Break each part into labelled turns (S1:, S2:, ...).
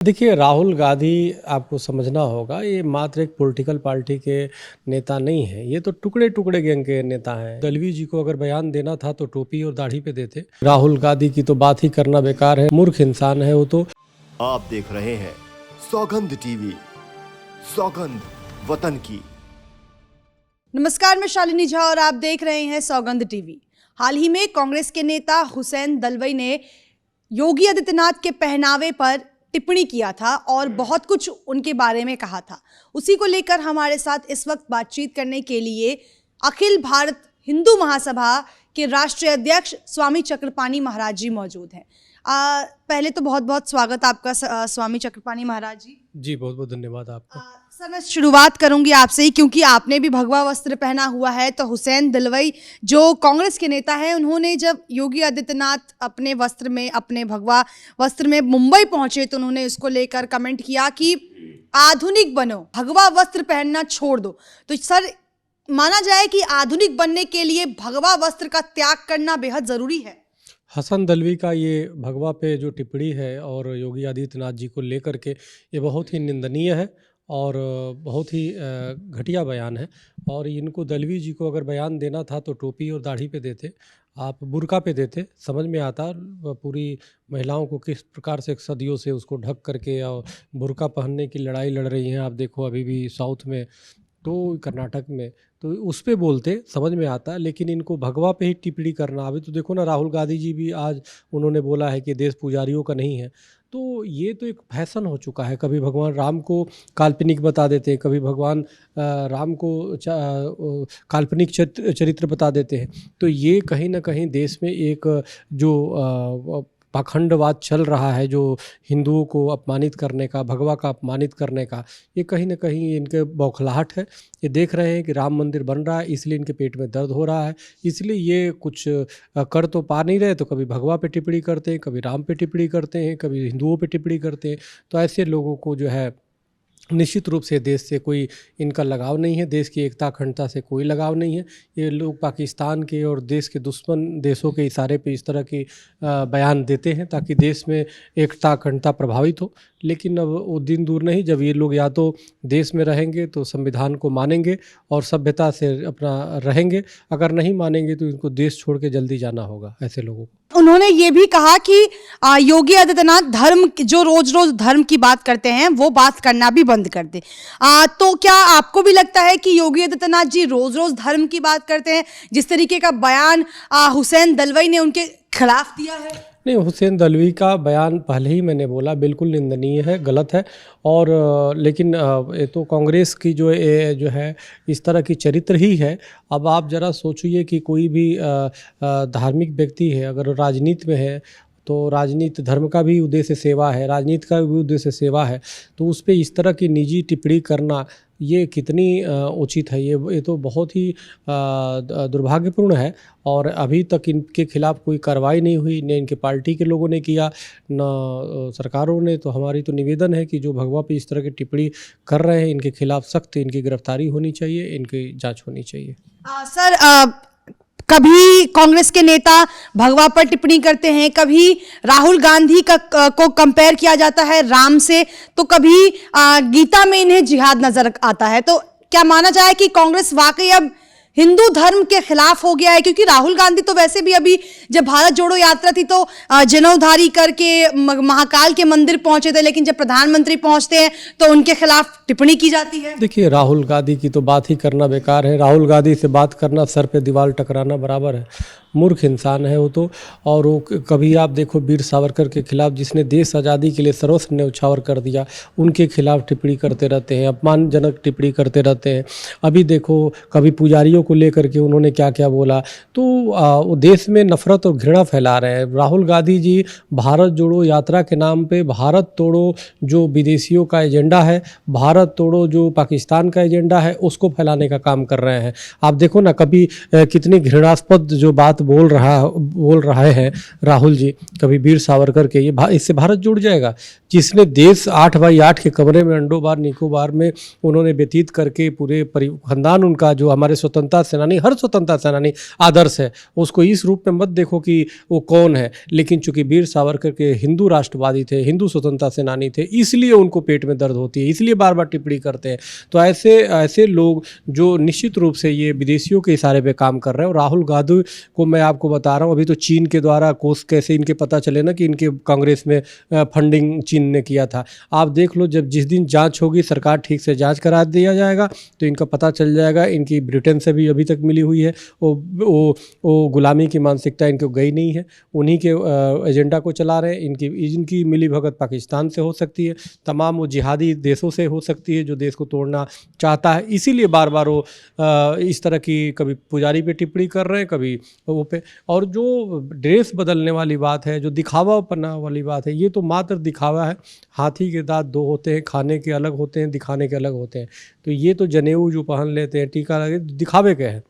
S1: देखिए, राहुल गांधी आपको समझना होगा, ये मात्र एक पॉलिटिकल पार्टी के नेता नहीं हैं। ये तो टुकड़े टुकड़े गैंग के नेता हैं। दलवी जी को अगर बयान देना था तो टोपी और दाढ़ी पे देते। राहुल गांधी की तो बात ही करना बेकार है, मूर्ख इंसान है वो तो।
S2: आप देख रहे हैं सौगंध टीवी, सौगंध वतन की।
S3: नमस्कार, मैं शालिनी झा और आप देख रहे हैं सौगंध टीवी। हाल ही में कांग्रेस के नेता हुसैन दलवाई ने योगी आदित्यनाथ के पहनावे पर टिप्पणी किया था और बहुत कुछ उनके बारे में कहा था। उसी को लेकर हमारे साथ इस वक्त बातचीत करने के लिए अखिल भारत हिंदू महासभा के राष्ट्रीय अध्यक्ष स्वामी चक्रपाणी महाराज जी मौजूद हैं। पहले तो बहुत बहुत स्वागत आपका स्वामी चक्रपाणी महाराज जी।
S1: जी, बहुत बहुत धन्यवाद आपका।
S3: सर, मैं शुरुआत करूंगी आपसे ही, क्योंकि आपने भी भगवा वस्त्र पहना हुआ है। तो हुसैन दलवाई जो कांग्रेस के नेता हैं, उन्होंने जब योगी आदित्यनाथ अपने भगवा वस्त्र में मुंबई पहुंचे तो उन्होंने उसको लेकर कमेंट किया कि आधुनिक बनो, भगवा वस्त्र पहनना छोड़ दो। तो सर, माना जाए कि आधुनिक बनने के लिए भगवा वस्त्र का त्याग करना बेहद जरूरी है।
S1: हसन दलवी का ये भगवा पे जो टिप्पणी है और योगी आदित्यनाथ जी को लेकर के, ये बहुत ही निंदनीय है और बहुत ही घटिया बयान है। और इनको दलवी जी को अगर बयान देना था तो टोपी और दाढ़ी पे देते, आप बुर्का पे देते, समझ में आता पूरी महिलाओं को किस प्रकार से सदियों से उसको ढक करके और बुर्का पहनने की लड़ाई लड़ रही हैं। आप देखो अभी भी साउथ में तो कर्नाटक में तो उस पे बोलते, समझ में आता। लेकिन इनको भगवा पे ही टिप्पणी करना, अभी तो देखो ना, राहुल गांधी जी भी आज उन्होंने बोला है कि देश पुजारियों का नहीं है। तो ये तो एक फैशन हो चुका है। कभी भगवान राम को काल्पनिक बता देते हैं, कभी भगवान राम को काल्पनिक चरित्र बता देते हैं। तो ये कहीं ना कहीं देश में एक जो पाखंडवाद चल रहा है, जो हिंदुओं को अपमानित करने का, भगवा का अपमानित करने का, ये कहीं ना कहीं इनके बौखलाहट है। ये देख रहे हैं कि राम मंदिर बन रहा है, इसलिए इनके पेट में दर्द हो रहा है, इसलिए ये कुछ कर तो पा नहीं रहे, तो कभी भगवा पे टिप्पणी करते हैं, कभी राम पे टिप्पणी करते हैं, कभी हिंदुओं पे टिप्पणी करते हैं। तो ऐसे लोगों को जो है निश्चित रूप से देश से कोई इनका लगाव नहीं है, देश की एकता अखंडता से कोई लगाव नहीं है। ये लोग पाकिस्तान के और देश के दुश्मन देशों के इशारे पे इस तरह के बयान देते हैं ताकि देश में एकता अखंडता प्रभावित हो। लेकिन अब वो दिन दूर नहीं जब ये लोग या तो देश में रहेंगे तो संविधान को मानेंगे और सभ्यता से अपना रहेंगे, अगर नहीं मानेंगे तो इनको देश छोड़ के जल्दी जाना होगा ऐसे लोगों को।
S3: उन्होंने ये भी कहा कि योगी आदित्यनाथ जो रोज रोज धर्म की बात करते हैं वो बात करना भी बंद कर दे। तो क्या आपको भी लगता है कि योगी आदित्यनाथ जी रोज रोज धर्म की बात करते हैं? जिस तरीके का बयान हुसैन दलवाई ने उनके खिलाफ दिया है।
S1: नहीं, हुसैन दलवी का बयान पहले ही मैंने बोला बिल्कुल निंदनीय है, गलत है। और लेकिन ये तो कांग्रेस की जो है इस तरह की चरित्र ही है। अब आप ज़रा सोचिए कि कोई भी धार्मिक व्यक्ति है, अगर राजनीति में है तो राजनीति धर्म का भी उद्देश्य सेवा है, राजनीति का भी उद्देश्य सेवा है। तो उस पर इस तरह की निजी टिप्पणी करना ये कितनी उचित है? ये तो बहुत ही दुर्भाग्यपूर्ण है। और अभी तक इनके खिलाफ कोई कार्रवाई नहीं हुई, न इनके पार्टी के लोगों ने किया, न सरकारों ने। तो हमारी तो निवेदन है कि जो भगवा पे इस तरह की टिप्पणी कर रहे हैं इनके खिलाफ सख्त इनकी गिरफ्तारी होनी चाहिए, इनकी जांच होनी चाहिए।
S3: सर, कभी कांग्रेस के नेता भगवा पर टिप्पणी करते हैं, कभी राहुल गांधी को कंपेयर किया जाता है राम से, तो कभी गीता में इन्हें जिहाद नजर आता है। तो क्या माना जाए कि कांग्रेस वाकई अब हिंदू धर्म के खिलाफ हो गया है? क्योंकि राहुल गांधी तो वैसे भी अभी जब भारत जोड़ो यात्रा थी तो जनेऊधारी करके महाकाल के मंदिर पहुंचे थे, लेकिन जब प्रधानमंत्री पहुंचते हैं तो उनके खिलाफ टिप्पणी की जाती है।
S1: देखिए, राहुल गांधी की तो बात ही करना बेकार है। राहुल गांधी से बात करना सर पे दीवार टकराना बराबर है। मूर्ख इंसान है वो तो। और वो कभी आप देखो वीर सावरकर के खिलाफ, जिसने देश आज़ादी के लिए सर्वस्व न्यौछावर कर दिया, उनके खिलाफ टिप्पणी करते रहते हैं, अपमानजनक टिप्पणी करते रहते हैं। अभी देखो कभी पुजारियों को लेकर के उन्होंने क्या क्या बोला। तो वो देश में नफरत और घृणा फैला रहे हैं। राहुल गांधी जी भारत जोड़ो यात्रा के नाम पे भारत तोड़ो जो विदेशियों का एजेंडा है, भारत तोड़ो जो पाकिस्तान का एजेंडा है, उसको फैलाने का काम कर रहे हैं। आप देखो ना, कभी कितनी घृणास्पद जो बात बोल रहे हैं राहुल जी, कभी वीर सावरकर के, ये इससे भारत जुड़ जाएगा। जिसने देश 8x8 के कमरे में अंडोबार निकोबार में उन्होंने व्यतीत करके पूरे खानदान उनका जो हमारे स्वतंत्रता स्वतंत्रता सेनानी, हर स्वतंत्रता सेनानी आदर्श है, उसको इस रूप में मत देखो कि वो कौन है। लेकिन चूंकि वीर सावरकर के हिंदू राष्ट्रवादी थे, हिंदू स्वतंत्रता सेनानी थे, इसलिए उनको पेट में दर्द होती है, इसलिए बार बार टिप्पणी करते हैं। तो ऐसे लोग जो निश्चित रूप से ये विदेशियों के इशारे पे काम कर रहे हैं। और राहुल गांधी को मैं आपको बता रहा हूँ, अभी तो चीन के द्वारा कोष कैसे इनके पता चले ना कि इनके कांग्रेस में फंडिंग चीन ने किया था। आप देख लो, जब जिस दिन जांच होगी, सरकार ठीक से जांच करा दिया जाएगा तो इनका पता चल जाएगा। इनकी ब्रिटेन से भी अभी तक मिली हुई है, वो गुलामी की मानसिकता इनको गई नहीं है, उन्हीं के एजेंडा को चला रहे हैं। इनकी मिली भगत पाकिस्तान से हो सकती है, तमाम वो जिहादी देशों से हो सकती है जो देश को तोड़ना चाहता है। इसीलिए बार बार वो इस तरह की कभी पुजारी पे टिप्पणी कर रहे हैं, कभी वो पे। और जो ड्रेस बदलने वाली बात है, जो दिखावा पन्ना वाली बात है, ये तो मात्र दिखावा है। हाथी के दांत दो होते हैं, खाने के अलग होते हैं, दिखाने के अलग होते हैं। तो ये तो जनेऊ जो पहन लेते हैं, टीका लगे, दिखावे के हैं,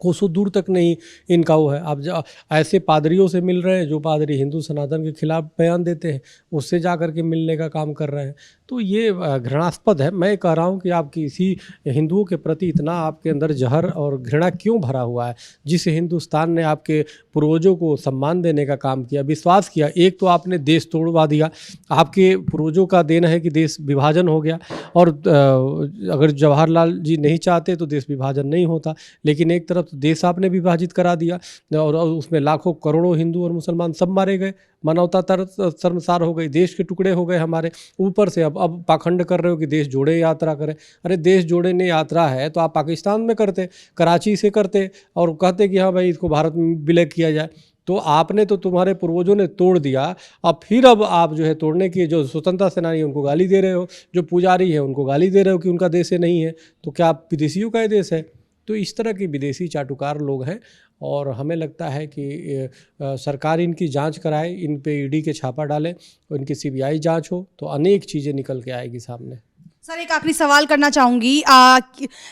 S1: कोसों दूर तक नहीं इनका वो है। आप ऐसे पादरियों से मिल रहे हैं जो पादरी हिंदू सनातन के खिलाफ बयान देते हैं, उससे जा कर के मिलने का काम कर रहे हैं। तो ये घृणास्पद है। मैं कह रहा हूँ कि आप किसी हिंदुओं के प्रति इतना आपके अंदर जहर और घृणा क्यों भरा हुआ है? जिस हिंदुस्तान ने आपके पूर्वजों को सम्मान देने का काम किया, विश्वास किया, एक तो आपने देश तोड़वा दिया। आपके पूर्वजों का देना है कि देश विभाजन हो गया, और अगर जवाहरलाल जी नहीं चाहते तो देश विभाजन नहीं होता। लेकिन एक तरफ देश आपने विभाजित करा दिया और उसमें लाखों करोड़ों हिंदू और मुसलमान सब मारे गए, मानवता शर्मसार हो गई, देश के टुकड़े हो गए हमारे। ऊपर से अब पाखंड कर रहे हो कि देश जोड़े यात्रा करें। अरे देश जोड़े ने यात्रा है तो आप पाकिस्तान में करते, कराची से करते और कहते कि हाँ भाई इसको भारत में विलय किया जाए। तो आपने तो, तुम्हारे पूर्वजों ने तोड़ दिया, अब आप जो है तोड़ने की, जो स्वतंत्रता सेनानी है उनको गाली दे रहे हो, जो पुजारी है उनको गाली दे रहे हो कि उनका देश है नहीं है। तो क्या विदेशियों का देश है? तो इस तरह के विदेशी चाटुकार लोग हैं और हमें लगता है कि सरकार इनकी जांच कराए, इन पे ईडी के छापा डाले, इनकी सीबीआई जांच हो तो अनेक चीज़ें निकल के आएगी सामने।
S3: सर, एक आखिरी सवाल करना चाहूँगी।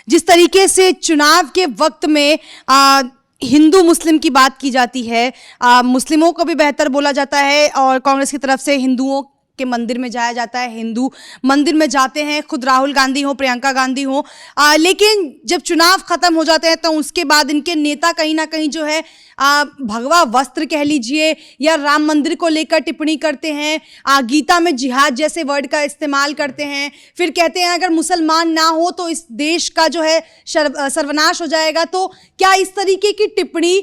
S3: जिस तरीके से चुनाव के वक्त में हिंदू मुस्लिम की बात की जाती है, मुस्लिमों को भी बेहतर बोला जाता है और कांग्रेस की तरफ से हिंदुओं के मंदिर में जाया जाता है, हिंदू मंदिर में जाते हैं, खुद राहुल गांधी हो, प्रियंका गांधी हो, लेकिन जब चुनाव खत्म हो जाते हैं तो उसके बाद इनके नेता कहीं ना कहीं जो है भगवा वस्त्र कह लीजिए या राम मंदिर को लेकर टिप्पणी करते हैं, गीता में जिहाद जैसे वर्ड का इस्तेमाल करते हैं, फिर कहते हैं अगर मुसलमान ना हो तो इस देश का जो है सर्वनाश हो जाएगा। तो क्या इस तरीके की टिप्पणी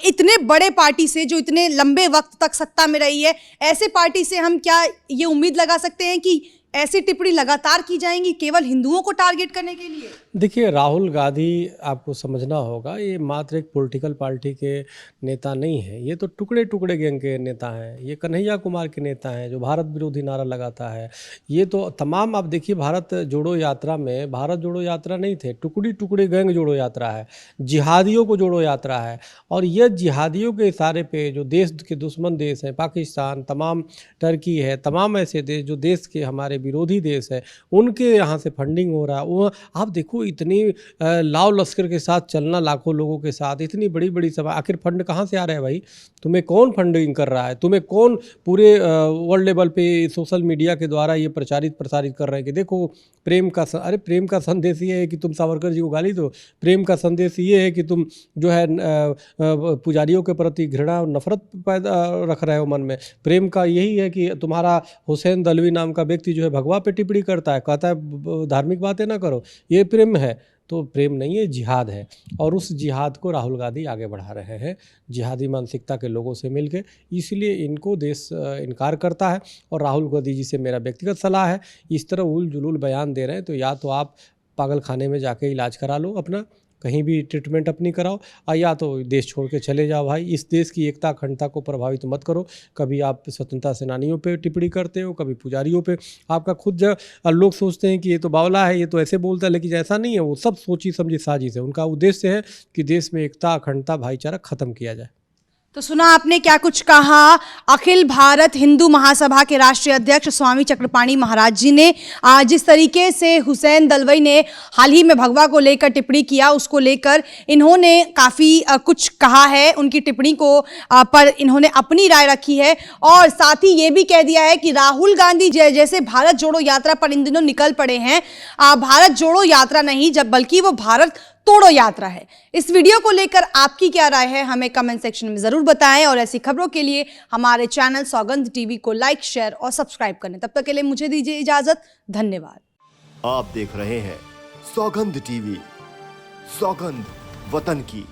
S3: इतने बड़े पार्टी से, जो इतने लंबे वक्त तक सत्ता में रही है, ऐसे पार्टी से हम क्या ये उम्मीद लगा सकते हैं कि ऐसी टिप्पणी लगातार की जाएंगी केवल हिंदुओं को टारगेट करने के लिए?
S1: देखिए, राहुल गांधी, आपको समझना होगा, ये मात्र एक पॉलिटिकल पार्टी के नेता नहीं है, ये तो टुकड़े टुकड़े गैंग के नेता हैं। ये कन्हैया कुमार के नेता हैं जो भारत विरोधी नारा लगाता है। ये तो तमाम, आप देखिए, भारत जोड़ो यात्रा में, भारत जोड़ो यात्रा नहीं थे, टुकड़ी टुकड़ी गैंग जोड़ो यात्रा है, जिहादियों को जोड़ो यात्रा है। और ये जिहादियों के इशारे पे जो देश के दुश्मन देश हैं, पाकिस्तान, तमाम टर्की है, तमाम ऐसे देश जो देश के हमारे विरोधी देश है, उनके यहाँ से फंडिंग हो रहा है। वो आप देखो, इतनी लाव लश्कर के साथ चलना, लाखों लोगों के साथ, इतनी बड़ी बड़ी सभा, आखिर फंड कहाँ से आ रहा है भाई? तुम्हें कौन फंडिंग कर रहा है? तुम्हें कौन पूरे वर्ल्ड लेवल पे सोशल मीडिया के द्वारा ये प्रसारित कर रहे हैं कि देखो प्रेम का अरे प्रेम का संदेश ये है कि तुम सावरकर जी को गाली दो, प्रेम का संदेश ये है कि तुम जो है पुजारियों के प्रति घृणा और नफरत पैदा रख रहे हो मन में। प्रेम का यही है कि तुम्हारा हुसैन दलवी नाम का व्यक्ति जो है भगवा पे टिप्पणी करता है, कहता है धार्मिक बातें ना करो, ये प्रेम है। तो प्रेम नहीं है, जिहाद है। और उस जिहाद को राहुल गांधी आगे बढ़ा रहे हैं जिहादी मानसिकता के लोगों से मिलके, इसलिए इनको देश इनकार करता है। और राहुल गांधी जी से मेरा व्यक्तिगत सलाह है, इस तरह उल जुलूल बयान दे रहे हैं तो या तो आप पागल खाने में जाके इलाज करा लो, अपना कहीं भी ट्रीटमेंट अपनी कराओ, और या तो देश छोड़ के चले जाओ भाई। इस देश की एकता अखंडता को प्रभावित मत करो। कभी आप स्वतंत्रता सेनानियों पे टिप्पणी करते हो, कभी पुजारियों पे। आपका खुद लोग सोचते हैं कि ये तो बावला है, ये तो ऐसे बोलता है, लेकिन ऐसा नहीं है। वो सब सोची समझी साजिश है। उनका उद्देश्य है कि देश में एकता अखंडता भाईचारा खत्म किया जाए।
S3: तो सुना आपने क्या कुछ कहा अखिल भारत हिंदू महासभा के राष्ट्रीय अध्यक्ष स्वामी चक्रपाणी महाराज जी ने। जिस तरीके से हुसैन दलवाई ने हाल ही में भगवा को लेकर टिप्पणी किया, उसको लेकर इन्होंने काफ़ी कुछ कहा है। उनकी टिप्पणी को पर इन्होंने अपनी राय रखी है और साथ ही ये भी कह दिया है कि राहुल गांधी जैसे भारत जोड़ो यात्रा पर इन दिनों निकल पड़े हैं, भारत जोड़ो यात्रा नहीं, जब बल्कि वो भारत तोड़ो यात्रा है। इस वीडियो को लेकर आपकी क्या राय है, हमें कमेंट सेक्शन में जरूर बताएं और ऐसी खबरों के लिए हमारे चैनल सौगंध टीवी को लाइक, शेयर और सब्सक्राइब करें। तब तक के लिए मुझे दीजिए इजाजत। धन्यवाद।
S2: आप देख रहे हैं सौगंध टीवी, सौगंध वतन की।